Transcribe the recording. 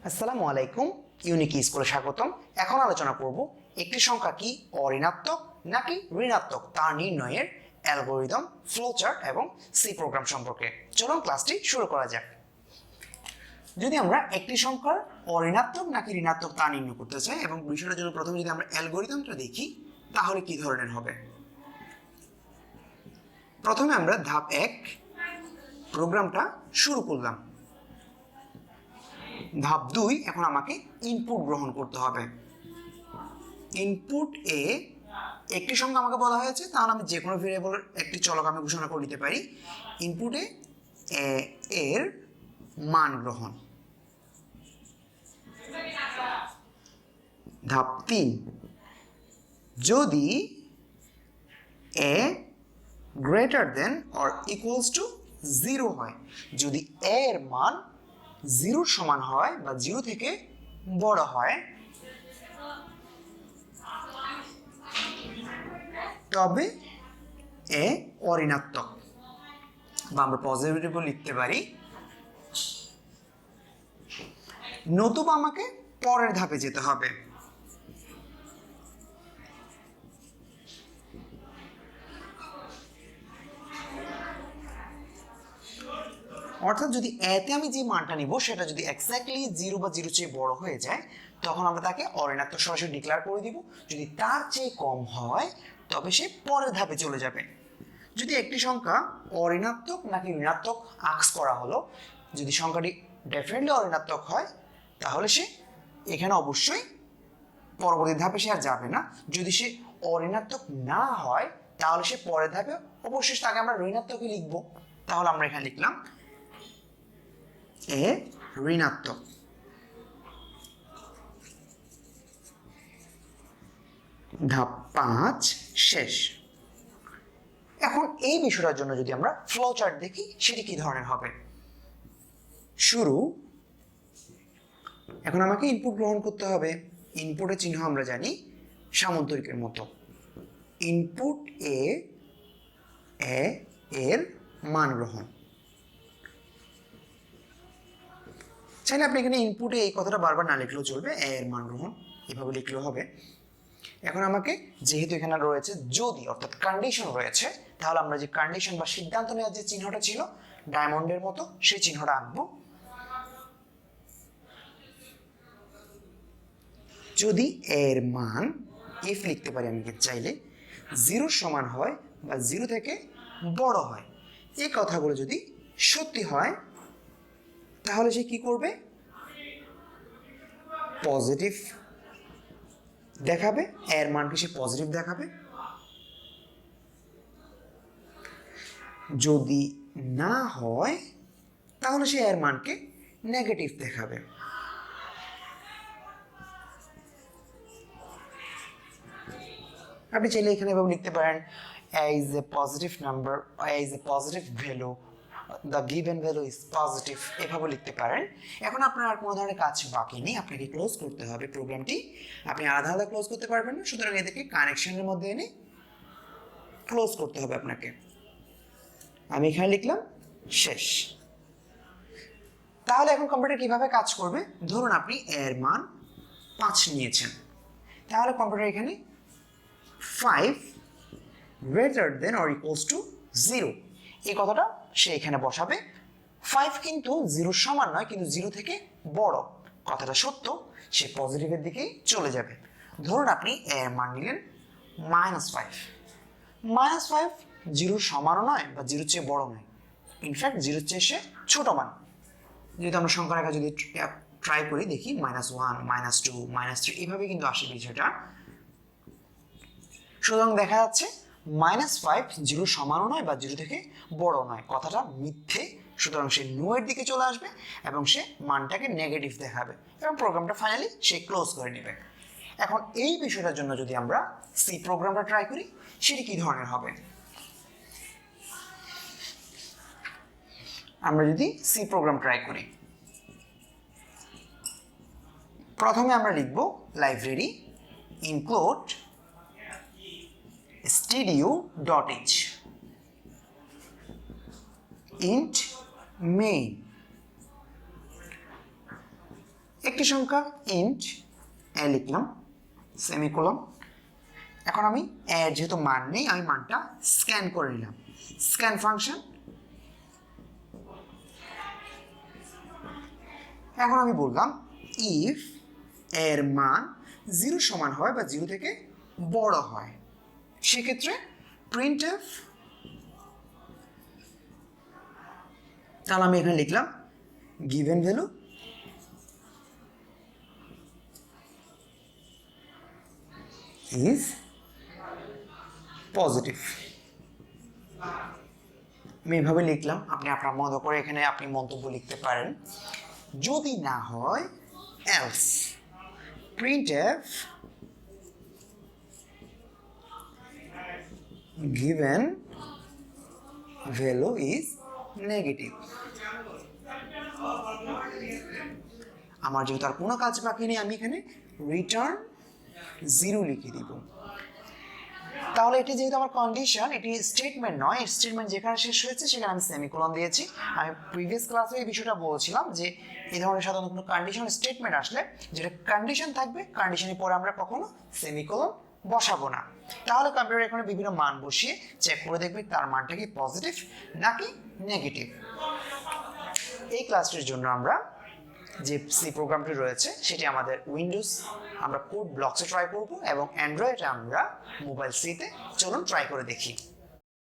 আসসালামু আলাইকুম, ইউনিক স্কুলে স্বাগতম। এখন আলোচনা করব একটি সংখ্যা কি অঋণাত্মক নাকি ঋণাত্মক তা নির্ণয়ের অ্যালগরিদম, ফ্লোচার্ট এবং সি প্রোগ্রাম সম্পর্কে। চলুন ক্লাসটি শুরু করা যাক। যদি আমরা একটি সংখ্যার অঋণাত্মক নাকি ঋণাত্মক তা নির্ণয় করতে চাই এবং বিষয়টার জন্য প্রথমে যদি আমরা অ্যালগরিদমটা দেখি তাহলে কি ধরনের হবে। প্রথমে আমরা ধাপ 1 প্রোগ্রামটা শুরু করলাম। ধাপ 2 এখন আমাকে ইনপুট গ্রহণ করতে হবে। ইনপুট এ একটি সংখ্যা আমাকে বলা হয়েছে, তাহলে আমি যে কোনো ভেরিয়েবলের একটি চলক আমি ঘোষণা করে নিতে পারি। ইনপুটে এর মান গ্রহণ। ধাপ 3 যদি a greater than or equals to 0 হয়, যদি এর মান 0 সমান হয় বা 0 থেকে বড় হয়, তবে এ অঋণাত্মক, বা আমরা পজিটিভ লিখতে পারি। নতুবা আমাকে পরের ধাপে যেতে হবে। অর্থাৎ যদি এতে আমি যে মানটা নিব সেটা যদি এক্স্যাক্টলি 0 বা 0 চেয়ে বড় হয়ে যায়, তখন আমরা তাকে অঋণাত্মক সরাসরি ডিক্লেয়ার করে দিব। যদি তার চেয়ে কম হয় তবে সে পরের ধাপে চলে যাবে। যদি একটি সংখ্যা অঋণাত্মক নাকি ঋণাত্মক আস্ক করা হলো, যদি সংখ্যাটি ডেফিনেটলি অঋণাত্মক হয় তাহলে সে এখানে অবশ্যই পরবর্তী ধাপে সে আর যাবে না। যদি সে অঋণাত্মক না হয় তাহলে সে পরের ধাপে অবশ্যই তাকে আমরা ঋণাত্মকই লিখব। তাহলে আমরা এখানে লিখলাম এ ঋণাত্মক। ধাপ 5 শেষ। এখন এই বিষয়টার জন্য যদি আমরা ফ্লো চার্ট দেখি সেটি কি ধরনের হবে। শুরু, এখন আমাকে ইনপুট গ্রহণ করতে হবে। ইনপুটের চিহ্ন আমরা জানি সামন্তরিকের মতো। ইনপুট এ এর মান গ্রহণ। চাইলে আপনি এখানে ইনপুটে এই কথাটা বারবার না লিখলেও চলবে, এর মান গ্রহণ এভাবে লিখলেও হবে। এখন আমাকে যেহেতু এখানে রয়েছে যদি, অর্থাৎ কন্ডিশন রয়েছে, তাহলে আমরা যে কন্ডিশন বা সিদ্ধান্ত নেওয়ার যে চিহ্নটা ছিল ডায়মন্ডের মতো সেই চিহ্নটা আঁকবো। যদি এর মান ইফ লিখতে পারি আমি চাইলে 0 সমান হয় বা 0 থেকে বড় হয়, এই কথাগুলো যদি সত্যি হয় তাহলে সে কি করবে, পজিটিভ দেখাবে, এর মানকে সে পজিটিভ দেখাবে। যদি না হয় তাহলে সে এর মানকে নেগেটিভ দেখাবে। আপনি চাইলে এখানে এভাবে লিখতে পারেন a is a positive number, a is a positive value, the given value is positive, এভাবে লিখতে পারেন। এখন আপনার আর কোনো ধরনের কাজ বাকি নেই, আপনাকে ক্লোজ করতে হবে প্রোগ্রামটি। আপনি আলাদা আলাদা ক্লোজ করতে পারবেন না, সুতরাং এদেরকে কানেকশনের মধ্যে এনে ক্লোজ করতে হবে আপনাকে। আমি এখানে লিখলাম শেষ। তাহলে এখন কম্পিউটার কিভাবে কাজ করবে। ধরুন আপনি এর মান 5 নিয়েছেন, তাহলে কম্পিউটার এখানে 5 greater than or equals to 0 এই কথাটা সে এখানে বসাবে। 5 কিন্তু 0 সমান নয়, কিন্তু 0 থেকে বড়, কথাটা সত্য, সে পজিটিভের দিকেই চলে যাবে। ধরুন আপনি এর মান নিলেন -5। -5 0 সমানও নয় বা 0 চেয়ে বড় নয়, ইনফ্যাক্ট 0 চেয়ে সে ছোট মান। যদি আমরা সংখ্যা রেখা যদি ট্রাই করি দেখি -1 -2 -3 এইভাবে কিন্তু আসে বিষয়টা। সুতরাং দেখা যাচ্ছে -5 0 সমানও নয় বা 0 থেকে বড় নয়, কথাটা মিথ্যে। সুতরাং সে নো এর দিকে চলে আসবে এবং সে মানটাকে নেগেটিভ দেখাবে এবং প্রোগ্রামটা ফাইনালি সে ক্লোজ করে নেবে। এখন এই বিষয়টার জন্য যদি আমরা সি প্রোগ্রামটা ট্রাই করি সেটি কি ধরনের হবে। আমরা যদি সি প্রোগ্রাম ট্রাই করি, প্রথমে আমরা লিখব library include studio.h int main একটি সংখ্যা ইন্ট এ লিখলাম সেমিকোলন। এখন আমি এর যেহেতু মান নেই আমি মানটা স্ক্যান করে নিলাম, স্ক্যান ফাংশন। এখন আমি বললাম ইফ এর মান 0 সমান হয় বা 0 থেকে বড় হয় সেক্ষেত্রে printf, তাহলে আমি এখানে লিখলাম given value is positive। আমি এভাবে লিখলাম, আপনি আপনার মতো করে এখানে আপনি মন্তব্য লিখতে পারেন। যদি না হয় else printf given value is negative। আমার যেহেতু আর কোনো কাজ বাকি নেই আমি এখানে রিটার্ন 0 লিখে দিব। তাহলে এটি যেহেতু আমার কন্ডিশন, এটি স্টেটমেন্ট নয়, স্টেটমেন্ট যেখানে শেষ হয়েছে সেখানে আমি সেমিকোলন দিয়েছি। আমি প্রিভিয়াস ক্লাসে এই বিষয়টা বলছিলাম যে এই ধরনের সাধারণত কোনো কন্ডিশন স্টেটমেন্ট আসলে যেটা কন্ডিশন থাকবে কন্ডিশনের পরে আমরা কখনো সেমিকোলন বসাবো না। তাহলে কম্পিউটার এখানে বিভিন্ন মান বসিয়ে চেক করে দেখবে তার মানটা কি পজিটিভ নাকি নেগেটিভ। এই ক্লাসটির জন্য আমরা যে সি প্রোগ্রামটি রয়েছে সেটি আমাদের উইন্ডোজ আমরা কোড ব্লকসে ট্রাই করব এবং অ্যান্ড্রয়েডে আমরা মোবাইল সিতে চলুন ট্রাই করে দেখি।